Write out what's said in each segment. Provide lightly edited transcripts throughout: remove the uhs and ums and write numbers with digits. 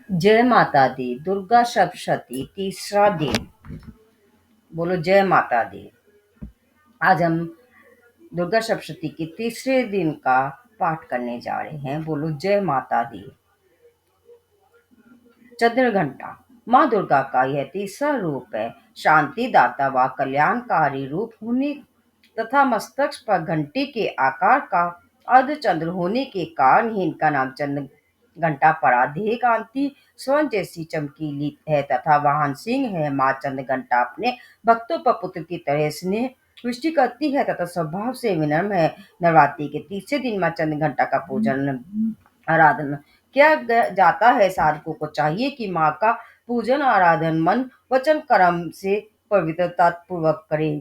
जय माता दी। दुर्गा सप्तशती तीसरा दिन। बोलो जय माता दी। आज हम दुर्गा सप्तशती के तीसरे दिन का पाठ करने जा रहे हैं। बोलो जय माता दी। चंद्र घंटा माँ दुर्गा का यह तीसरा रूप है। शांति दाता व कल्याणकारी रूप होने तथा मस्तक पर घंटी के आकार का अर्धचंद्र होने के कारण ही इनका नाम चंद्र घंटा पड़ा। देह कांति स्वर्ण जैसी चमकीली है तथा वाहन सिंह है। माँ चंद्र घंटा अपने भक्तों पर पुत्र की तरह स्नेह वृष्टि करती है तथा स्वभाव से विनम्र है। नवरात्रि के तीसरे दिन माँ चंद्र घंटा का पूजन आराधना किया जाता है। साधकों को चाहिए कि माँ का पूजन आराधन मन वचन कर्म से पवित्रता पूर्वक करें।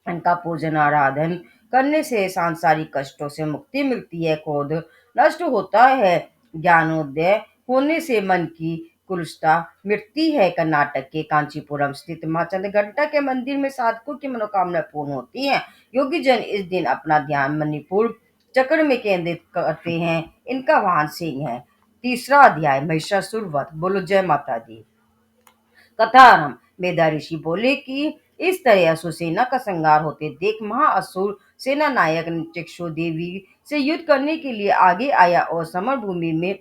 इनका पूजन आराधन करने से सांसारिक कष्टों से मुक्ति मिलती है। क्रोध नष्ट होता है। ज्ञानोदय होने से मन की कुलुषता मिटती है। कर्नाटक के कांचीपुरम स्थित मां चंद्रघंटा के मंदिर में साधकों की मनोकामना पूर्ण होती है। योगी जन इस दिन अपना ध्यान मणिपुर चक्र में केंद्रित करते हैं। इनका वाहन सिंह है। तीसरा अध्याय महिषासुर वध। बोलो जय माता दी। कथा आरंभ। मेधा ऋषि बोले कि इस तरह असुर सेना का संहार होते देख महाअसुर सेना नायक चक्षु देवी से युद्ध करने के लिए आगे आया और समर भूमि में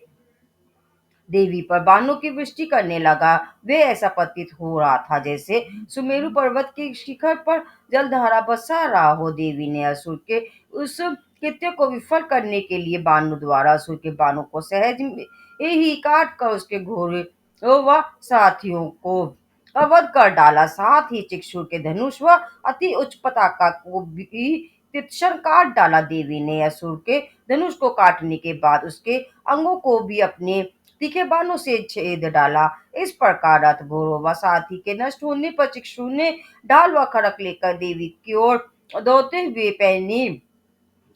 देवी पर बाणों की वृष्टि करने लगा। वे ऐसा प्रतीत हो रहा था जैसे सुमेरु पर्वत के शिखर पर जलधारा बरसा रहा हो। देवी ने असुर के उस कृत्य को विफल करने के लिए बाणों द्वारा असुर के बाणों को सहज में ही काट कर उसके घोड़े व साथियों को वध कर डाला। साथ ही चिक्षुर के धनुष व अति उच्च पताका को भी तीक्ष्ण काट डाला। देवी ने असुर के धनुष को काटने के बाद उसके अंगों को भी अपने तीखे बाणों से छेद डाला। इस प्रकार रथ घोड़ों व साथी के नष्ट होने पर चिक्षु ने ढाल व खड़क लेकर देवी की ओर दौड़ते हुए पहनी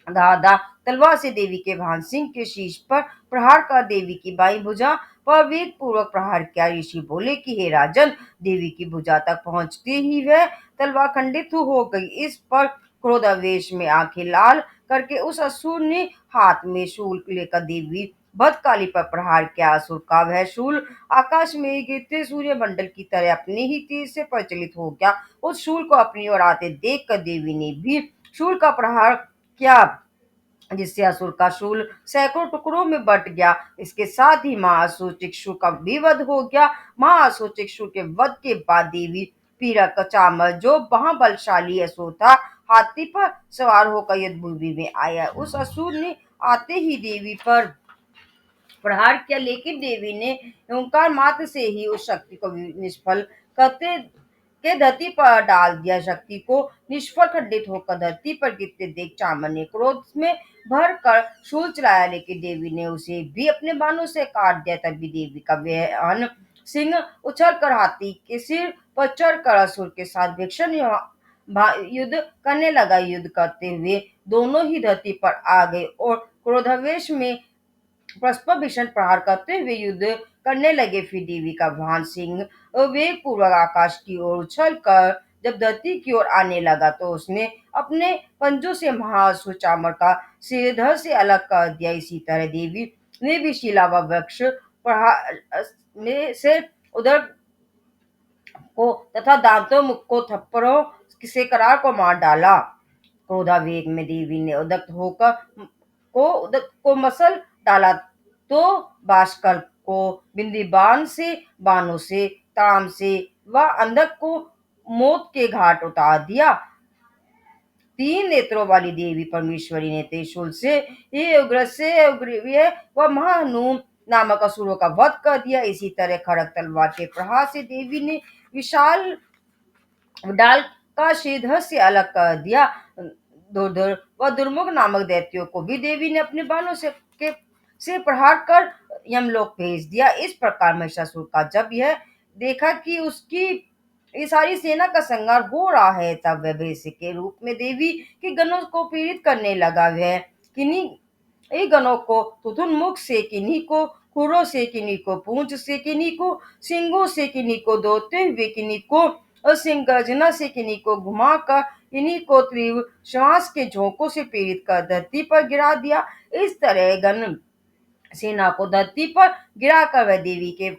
धारदार तलवार से देवी के भान सिंह के शीश पर प्रहार कर देवी की बाई भुजा पर वेग पूर्वक प्रहार किया। ऋषि बोले कि हे राजन, देवी की भुजा तक पहुंचते ही वह तलवार खंडित हो गई। इस पर क्रोधावेश में आंखें लाल करके उस असुर ने हाथ में शूल लेकर देवी भद्रकाली पर प्रहार किया। असुर का वह शूल आकाश में गिरते सूर्य मंडल की तरह अपने ही तीर से प्रचलित हो गया। उस शूल को अपनी ओर आते देख कर देवी ने भी शूल का प्रहार किया, जिससे असुर का शूल सैकड़ों टुकड़ों में बट गया। इसके साथ ही महाअसुर चिक्षु का भी वध हो गया। महाअसुर चिक्षु के वध के बाद देवी पीरक चामर जो महाबलशाली असुर था, हाथी पर सवार होकर युद्ध भूमि में आया। उस असुर ने आते ही देवी पर प्रहार किया, लेकिन देवी ने ओंकार मात्र से ही उस शक्ति को निष्फल करते के धरती पर डाल दिया। शक्ति को निष्फल खंडित होकर धरती पर गिरते देख चामर ने क्रोध में भर कर शूल चलाया, लेकिन देवी ने उसे भी अपने बाणों से काट दिया। तभी देवी का वाहन सिंह उछल कर हाथी के सिर पर चढ़कर असुर के साथ भीषण युद्ध करने लगा। युद्ध करते हुए दोनों ही धरती पर आ गए और क्रोधावेश में परस्पर भीषण प्रहार करते हुए युद्ध करने लगे। फिर देवी का वाहन सिंह वेग पूर्वक आकाश की ओर उछल कर जब धरती की ओर आने लगा तो उसने अपने पंजों से महाअसुर चामर का सिर धड़ से अलग कर दिया। इसी तरह देवी ने भी शिला व वृक्ष प्रहार में से उधर को तथा दांतों मुख को थप्पड़ों से करार को मार डाला। क्रोधावेग में देवी ने उदक को मसल डाला तो बाष्कल को बिंदी बाण से, बाणों से, ताम से व अंधक को मौत के घाट उतार दिया। तीन नेत्रों वाली देवी परमेश्वरी ने त्रिशूल से ये उग्रसेन उग्रवीर्य व महाहनुम नामक असुरों का वध कर दिया। इसी तरह खड़ग तलवार के प्रहार से देवी ने विशाल डाल का श्रीधर से अलग कर दिया। दुर्धर व दुर्मुख नामक दैत्यों को भी देवी ने अपने बाणों से प्रहार कर यमलोक भेज दिया। इस प्रकार महिषासुर का जब यह देखा कि उसकी ये सारी सेना का संहार हो रहा है, तब वह भैंसे के रूप में देवी के गणों को पीड़ित करने लगा। वह किन्हीं ये गणों को तुतुन मुख से, किन्हीं को खुरों से, किन्हीं को पूंछ से, किन्हीं को सिंगों से, किन्हीं को दौड़ते हुए, किन्हीं को सिंह गर्जना से, किन्हीं को घुमाकर, किन्हीं को तीव्र श्वास के झोंकों से पीड़ित कर धरती पर गिरा दिया। इस तरह गण सेना को धरती पर गिराकर वह देवी के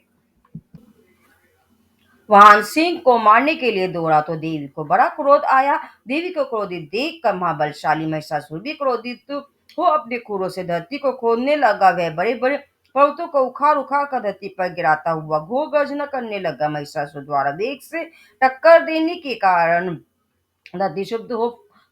वाहन सिंह को मारने के लिए दौड़ा तो देवी को बड़ा क्रोध आया। देवी को क्रोधित देखकर महाबलशाली महिषासुर भी क्रोधित हो अपने खुरों से धरती को खोदने लगा। वह बड़े बड़े पर्वतों को उखाड़ उखाड़ कर धरती पर गिराता हुआ घोर गर्जना करने लगा। महिषासुर द्वारा वेग से टक्कर देने के कारण नदी शुद्ध हो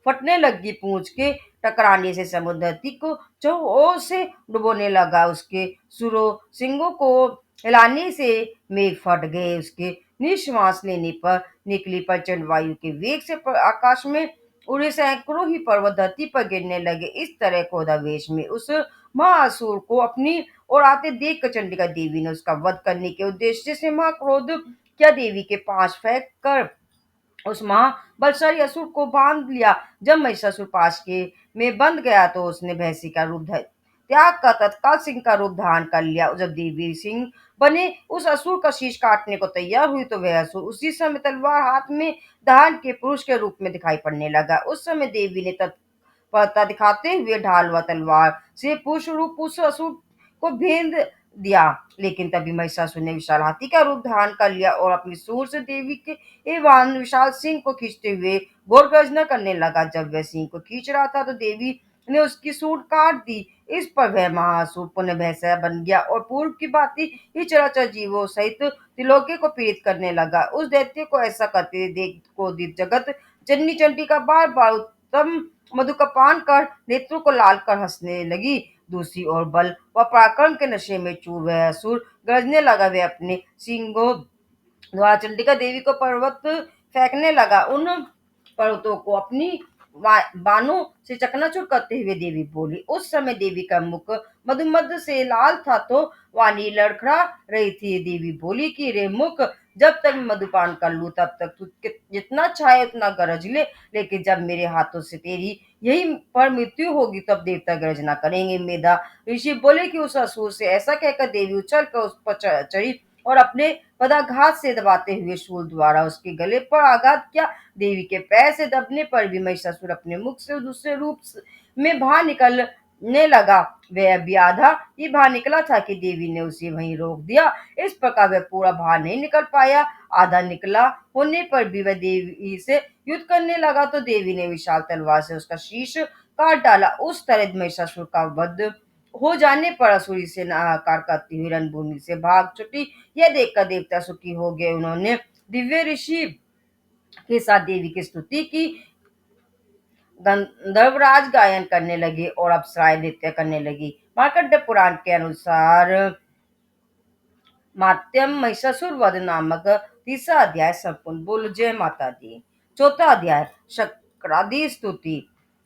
फटने लगी। पूंछ के टकराने से समुद्र धरती को चहुओं ओर से डुबोने लगा। उसके सुरों सिंगों को हिलाने से मेघ फट गए। उसके निश्वास लेने पर निकली प्रचंड वायु के वेग से आकाश में उड़े सैकड़ों ही पर्वत धरती पर गिरने लगे। इस तरह क्रोधावेश में उस महाअसुर को अपनी ओर आते देख कर चंडिका देवी ने उसका वध करने के उद्देश्य से महाक्रोध किया। देवी के पास फेंक कर उस महाबलशाली असुर को बांध लिया। जब महिषासुर पास के में बंध गया तो उसने भैंसी का रूप त्याग कर तत्काल सिंह का रूप धारण कर लिया। जब देवी सिंह बने उस असुर का शीश काटने को तैयार हुई तो वह असुर उसी समय तलवार हाथ में धारण के पुरुष के रूप में दिखाई पड़ने लगा। उस समय देवी ने तत्परता दिखाते हुए ढाल व तलवार से पुरुष रूप उस असुर को भेद दिया। लेकिन तभी महिषासुर ने विशाल हाथी का रूप धारण कर लिया और अपनी सूंड से देवी के एवं विशाल सिंह को खींचते हुए घोर गर्जना करने लगा। जब वह सिंह को खींच रहा था तो देवी ने उसकी सूंड काट दी। इस पर वह महासुर पुनः भैंसा बन गया और पूर्व की भांति ही चराचर जीवों सहित त्रिलोकी को पीड़ित करने लगा। उस दैत्य को ऐसा करते देख क्रोधित जगत जननी चंडिका बार बार उत्तम मधु का पान कर नेत्रों को लाल कर हंसने लगी। दूसरी ओर बल व पराक्रम के नशे में चूर वह असुर गरजने लगा। वह अपने सिंगों द्वारा चंडिका देवी को पर्वत फेंकने लगा। उन पर्वतों को अपनी बाणों से चकनाचूर करते हुए देवी बोली। उस समय देवी का मुख मधुमद से लाल था तो वाणी लड़खड़ा रही थी। देवी बोली कि रे मुख, जब तक मैं मधुपान कर लूं तब तक तू जितना चाहे उतना गरज ले, लेकिन जब मेरे हाथों से तेरी यही पर मृत्यु होगी तब देवता गर्जना करेंगे। मेधा ऋषि बोले कि उस असुर से ऐसा कहकर देवी उछल कर उस पर चढ़ी और अपने पदाघात से दबाते हुए शूल द्वारा उसके गले पर आघात किया। देवी के पैर से दबने पर भी महिषासुर अपने मुख से दूसरे रूप में बाहर निकलने लगा। वह अभी आधा ही बाहर निकला था कि देवी ने उसे वहीं रोक दिया। इस प्रकार वह पूरा बाहर नहीं निकल पाया। आधा निकला होने पर भी वह देवी से युद्ध करने लगा तो देवी ने विशाल तलवार से उसका शीश काट डाला। उस तरह महिषासुर का वध हो जाने पर असुरी सेना हाहाकार करती हुई रणभूमि से भाग छुटी। यह देखकर देवता सुखी हो गए। उन्होंने दिव्य ऋषि के साथ देवी की स्तुति की। गंधर्वराज गायन करने लगे और अप्सराएं नृत्य करने लगी। मार्कंडेय पुराण के अनुसार मात्यम महिषासुर वध नामक तीसरा अध्याय संपूर्ण। बोल जय माता दी। चौथा अध्याय शक्रादि स्तुति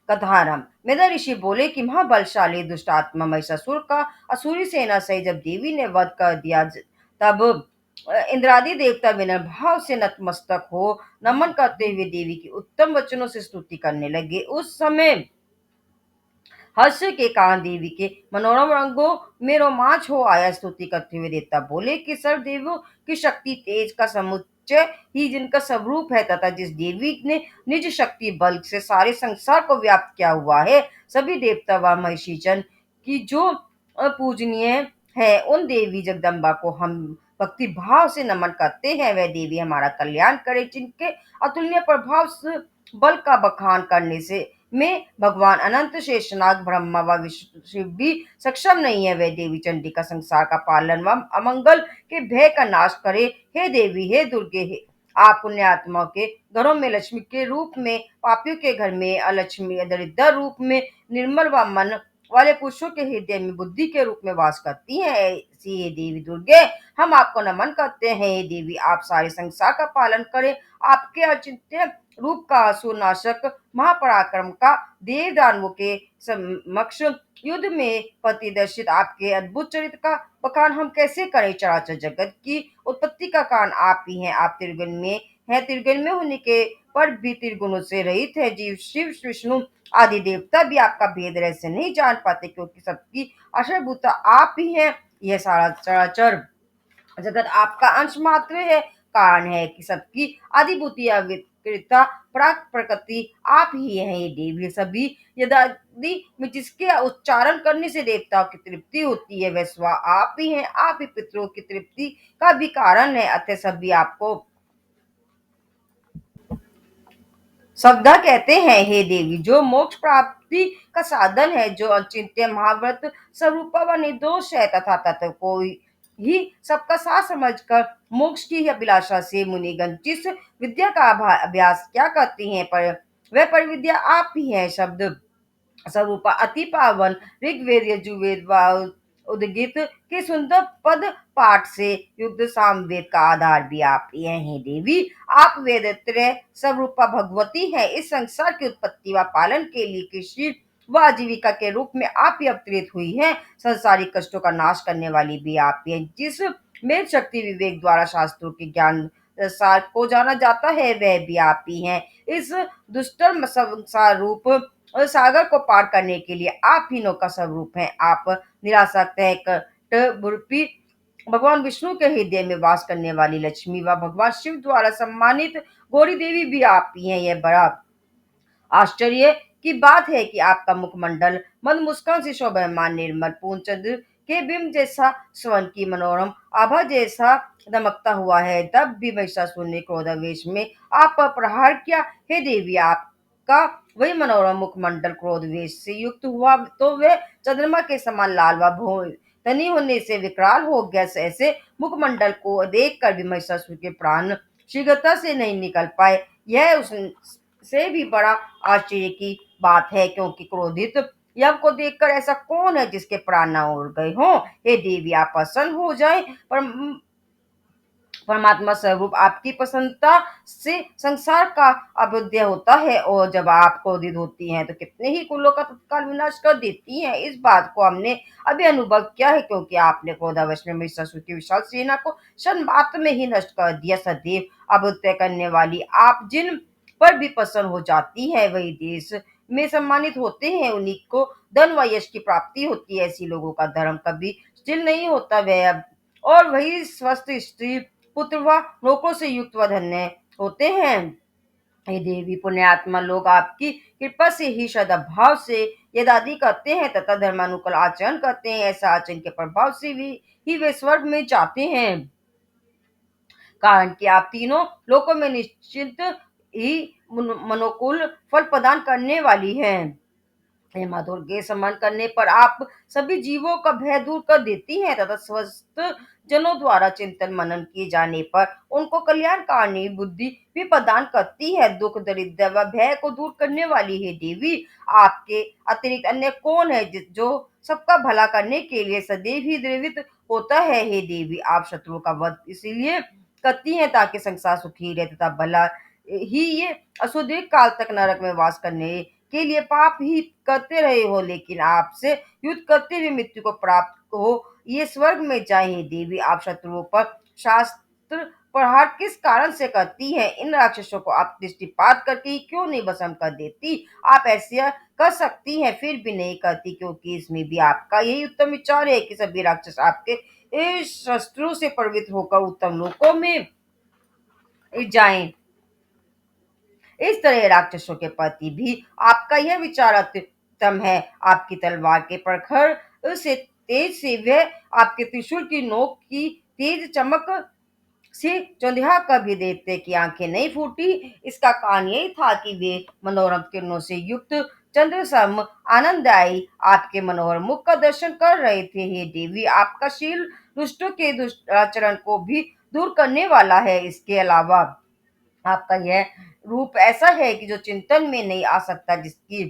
कथारंभ। मेधा ऋषि बोले कि महाबलशाली दुष्ट आत्मा महिषासुर का असुरी सेना सहित जब देवी ने वध कर दिया तब इंद्रादि देवता विनम्र भाव से नतमस्तक हो नमन करते हुए देवी की उत्तम वचनों से स्तुति करने लगे। उस समय हर्ष के कारण देवी के मनोरम रंगों में रोमांच हो आया। स्तुति करते हुए देवता बोले कि सर्वदेवों की शक्ति तेज का समुच्चय ही जिनका स्वरूप है तथा जिस देवी ने निज शक्ति बल से सारे संसार को व्याप्त किया हुआ है, सभी देवता व महिषीजन की जो पूजनीय है, उन देवी जगदम्बा को हम भक्ति भाव से नमन करते हैं। वह देवी हमारा कल्याण करे, जिनके अतुलनीय प्रभाव से बल का बखान करने से में भगवान अनंत शेषनाग ब्रह्मा व शिव भी सक्षम नहीं है। वह देवी चंडिका संसार का पालन व अमंगल के भय का नाश करे। हे देवी, हे दुर्गे, हे आप पुण्य आत्माओं के घरों में लक्ष्मी के रूप में, पापियों के घर में अलक्ष्मी दरिद्र रूप में, निर्मल व मन वाले पुरुषों के हृदय में बुद्धि के रूप में वास करती हैं। ऐसी हे देवी दुर्गे, हम आपको नमन करते हैं। हे देवी, आप सारे संसार का पालन करें। आपके अचिंत्य रूप का असुरनाशक महापराक्रम का देव दानवों के समक्ष युद्ध में प्रतिदर्शित आपके अद्भुत चरित्र का बखान हम कैसे करें। चराचर जगत की उत्पत्ति का कारण आप ही हैं। आप त्रिगुण में हैं। त्रिगुण में होने के पर भी त्रिगुणों से रहित है। जीव शिव विष्णु आदि देवता भी आपका भेद रहस्य नहीं जान पाते, क्योंकि सबकी आश्रयभूता आप ही हैं। यह सारा चराचर जगत आपका अंश मात्र है। कारण है कि सबकी आदिभूति विकृता प्राक प्रकृति आप ही हैं ये देवी। सभी यदादि में जिसके उच्चारण करने से देवताओं की तृप्ति होती है वह स्व आप ही हैं। आप ही पितरों की तृप्ति का भी कारण है। अतः सभी आपको श्रद्धा कहते हैं। हे देवी, जो मोक्ष प्राप्ति का साधन है, जो अचिंत्य महाव्रत स्वरूप व निर्दोष है तथा तत्व को ही सबका साथ समझकर मोक्ष की अभिलाषा से मुनिगण जिस विद्या का अभ्यास क्या करती हैं, पर वह परिविद्या आप ही है। शब्द स्वरूपा अति पावन ऋग्वेद यजुर्वेद व उद्गीत के सुंदर पद पाठ से युक्त सामवेद का आधार भी आप ही हैं। हे देवी, आप वेद त्रय स्वरूपा भगवती है। इस संसार की उत्पत्ति व पालन के लिए कृषि व आजीविका के रूप में आप ही अवतरित हुई हैं। संसारिक कष्टों का नाश करने वाली भी आप ही हैं। जिस मेध शक्ति विवेक द्वारा शास्त्रों के ज्ञान सार को जाना जाता है वह भी आप ही हैं। इस दुष्टर्म संसार रूप और सागर को पार करने के लिए आप ही नौका स्वरूप हैं। आप निरासक्त है कटभुरपी भगवान विष्णु के हृदय में वास करने वाली लक्ष्मी व भगवान शिव द्वारा सम्मानित गौरी देवी भी आप ही हैं। यह बड़ा आश्चर्य की बात है कि आपका मुखमंडल मंद मुस्कान से शोभायमान निर्मल पूर्ण चंद्र के बिंब जैसा स्वर्ण की मनोरम आभा जैसा दमकता हुआ है। तब भी महिषासुर ने क्रोधावेश में आप पर प्रहार किया। हे देवी, आपका वही मनोरम मुखमंडल क्रोधवेश से युक्त हुआ तो वह चंद्रमा के समान लाल व भोर धनी होने से विकराल हो गया। ऐसे मुखमंडल को देख कर भी महिषासुर के प्राण शीघ्रता से नहीं निकल पाए। यह उस से भी बड़ा आश्चर्य की बात है, क्योंकि क्रोधित यव को देखकर ऐसा कौन है जिसके प्राण न उड़ गए हों। हे देवी, आप प्रसन्न हो जाएं। पर परमात्मा स्वरूप आपकी प्रसन्नता से संसार का अभ्युदय होता है, और जब आप क्रोधित होती हैं तो कितने ही कुलों का तत्काल विनाश कर देती हैं। इस बात को हमने अभी अनुभव किया है, क्योंकि आपने क्रोधावश में महिषासुर की विशाल सेना को क्षण मात्र में ही नष्ट कर दिया। सदैव अभ्युदय करने वाली आप जिन पर भी प्रसन्न हो जाती है वही देश में सम्मानित होते हैं। उन्हीं को धन व यश की प्राप्ति होती है। ऐसी लोगों का धर्म कभी स्थिर नहीं होता। वह और वही स्वस्थ स्त्री पुत्र व नौकरों से युक्त व धन्य होते हैं। हे देवी, पुण्यात्मा लोग आपकी कृपा से ही श्रद्धा भाव से यदादि करते हैं तथा धर्मानुकूल आचरण करते हैं। ऐसा आचरण के प्रभाव से ही वे स्वर्ग में जाते हैं, कारण कि आप तीनों लोकों में निश्चित ही मनोकूल फल प्रदान करने वाली हैं। हे माँ दुर्गे, स्मरण करने पर आप सभी जीवों का भय दूर कर देती हैं तथा स्वस्थ जनों द्वारा चिंतन मनन किए जाने पर उनको कल्याणकारिणी बुद्धि भी प्रदान करती है। दुख दरिद्र व भय को दूर करने वाली है देवी, आपके अतिरिक्त अन्य कौन है जो सबका भला करने के लिए सदैव ही द्रवित होता है। हे देवी, आप शत्रुओं का वध इसीलिए करती हैं ताकि संसार सुखी रहे तथा भला ही ये असुदीर्घ काल तक नरक में वास करने के लिए पाप ही करते रहे हो, लेकिन आपसे युद्ध करते हुए मृत्यु को प्राप्त हो ये स्वर्ग में जाए। हे देवी, आप शत्रुओं पर शास्त्र प्रहार किस कारण से करती हैं? इन राक्षसों को आप दृष्टिपात करके ही क्यों नहीं भस्म कर देती? आप ऐसा कर सकती हैं फिर भी नहीं करती, क्योंकि इसमें भी आपका यही उत्तम विचार है कि सभी राक्षस आपके इस शस्त्रों से पवित्र होकर उत्तम लोकों में जाएं। इस तरह राक्षसों के प्रति भी आपका यह विचार अत्युत्तम है। आपकी तलवार के प्रखर से तेज से वह आपके त्रिशूल की नोक की तेज चमक से चंद्या कभी देवते की आंखें नहीं फूटी। इसका कारण यही था कि वे मनोरम किरणों से युक्त चंद्र सम आनंददायी आपके मनोहर मुख का दर्शन कर रहे थे। हे देवी, आपका शील दुष्टों के दुष्टाचरण को भी दूर करने वाला है। इसके अलावा आपका यह रूप ऐसा है कि जो चिंतन में नहीं आ सकता, जिसकी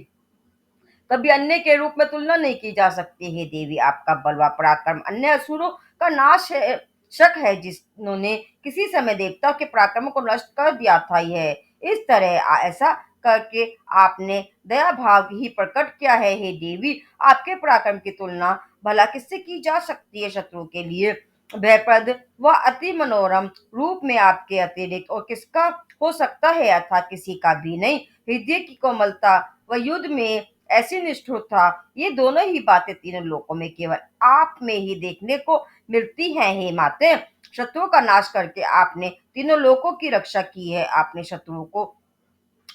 कभी अन्य के रूप में तुलना नहीं की जा सकती। है देवी, आपका बलवा पराक्रम अन्य असुरों का नाश है शक है, जिन्होंने किसी समय देवता के पराक्रम को नष्ट कर दिया था। यह इस तरह ऐसा करके आपने दया भाव ही प्रकट किया है। हे देवी, आपके पराक्रम की तुलना भला किससे की जा सकती है? शत्रु के लिए भयप्रद व अति मनोरम रूप में आपके अतिरिक्त और किसका हो सकता है? अर्थात किसी का भी नहीं। हृदय की कोमलता व युद्ध में ऐसी निष्ठुरता, ये दोनों ही बातें तीनों लोकों में केवल आप में ही देखने को मिलती हैं। हे माते, शत्रुओं का नाश करके आपने तीनों लोकों की रक्षा की है। आपने शत्रुओं को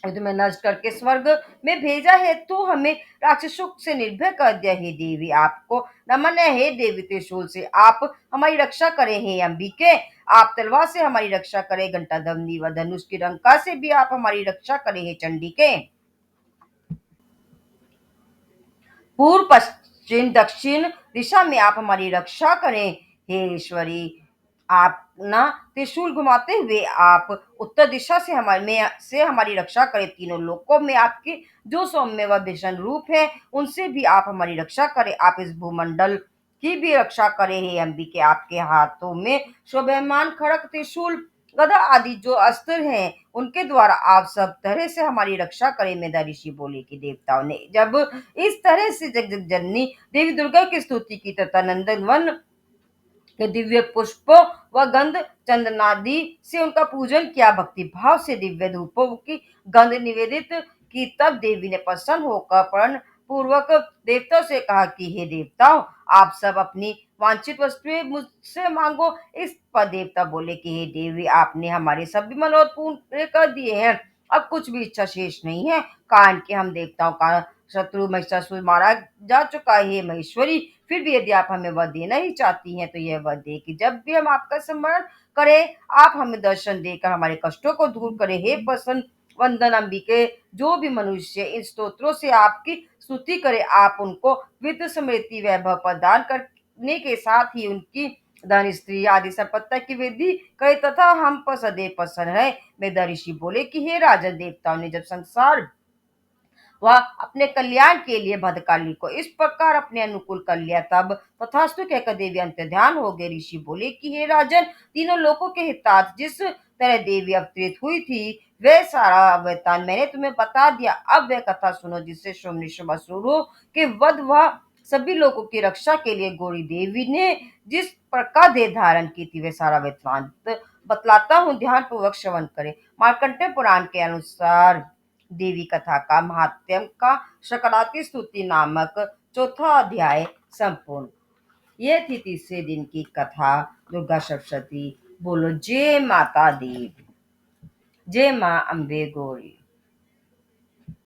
युद्ध में नष्ट करके स्वर्ग में भेजा है, तो हमें राक्षसों से निर्भय कर दिया। हे देवी, आपको नमन है। हे देवी त्रिशूल से आप हमारी रक्षा करें। हे अंबिके, आप तलवार से हमारी रक्षा करें। घंटा दमनी व धनुष की रंका से भी आप हमारी रक्षा करें। हे चंडिके, पूर्व पश्चिम दक्षिण दिशा में आप हमारी रक्षा करें। हे ईश्वरी, आप ना त्रिशूल घुमाते हुए आप उत्तर दिशा से हमारी रक्षा करें। तीनों लोकों में आपके जो सौम्य व भीषण रूप है, उनसे भी आप हमारी रक्षा करें। आप इस भूमंडल की भी रक्षा करें। हे अंबिके, आपके हाथों में शोभायमान खड़ग, त्रिशूल, गदा आदि जो अस्त्र हैं, उनके द्वारा आप सब तरह से हमारी रक्षा करें। मेधा ऋषि बोले कि देवताओं ने जब इस तरह से जग जग जननी देवी दुर्गा की स्तुति की तथा नंदन वन के दिव्य पुष्पों व गंध चंदनादि से उनका पूजन किया, भक्ति भाव से दिव्य धूपों की गंध निवेदित की, तब देवी ने प्रसन्न होकर प्रण पूर्वक देवताओं से कहा कि हे देवताओं, आप सब अपनी वांछित वस्तुएं मुझसे मांगो। इस पर देवता बोले कि हे देवी, आपने हमारे सभी मनोरथ पूर्ण कर दिए हैं, अब कुछ भी इच्छा शेष नहीं है। कारण कि हम देवताओं का शत्रु महिषासुर मारा जा चुका है। हे महेश्वरी, फिर भी यदि आप हमें वह देना ही चाहती हैं, तो यह वह दे कि जब भी हम आपका स्मरण करें, आप हमें दर्शन देकर हमारे कष्टों को दूर करें। हे प्रसन्न वंदन अंबिके, जो भी मनुष्य इन स्तोत्रों से आपकी स्तुति करे, आप उनको वित्त समृद्धि वैभव प्रदान करने के साथ ही उनकी धन स्त्री आदि संपत्ति की वृद्धि करे तथा हम पर सदैव प्रसन्न रहे। मेधा ऋषि बोले कि हे राजन, देवताओं ने जब संसार वह अपने कल्याण के लिए भद्रकाली को इस प्रकार अपने अनुकूल कर लिया, तब तथास्तु कहकर देवी अंत ध्यान हो गए। ऋषि बोले कि हे राजन, तीनों लोकों के हितार्थ जिस तरह देवी अवतरित हुई थी, वह सारा वृतांत मैंने तुम्हें बता दिया। अब वह कथा सुनो जिससे शुभ असुरों के वध व सभी लोगों की रक्षा के लिए गौरी देवी ने जिस प्रकार देह धारण की थी, वह सारा वृत्तांत बतलाता हूँ, ध्यान पूर्वक श्रवण करें। मार्कंडेय पुराण के अनुसार देवी कथा का महात्म्य का शकराती स्तुति नामक चौथा अध्याय संपूर्ण। ये थी तीसरे दिन की कथा। दुर्गा सप्तशती। बोलो जय माता दी, जय माँ अम्बे गौरी।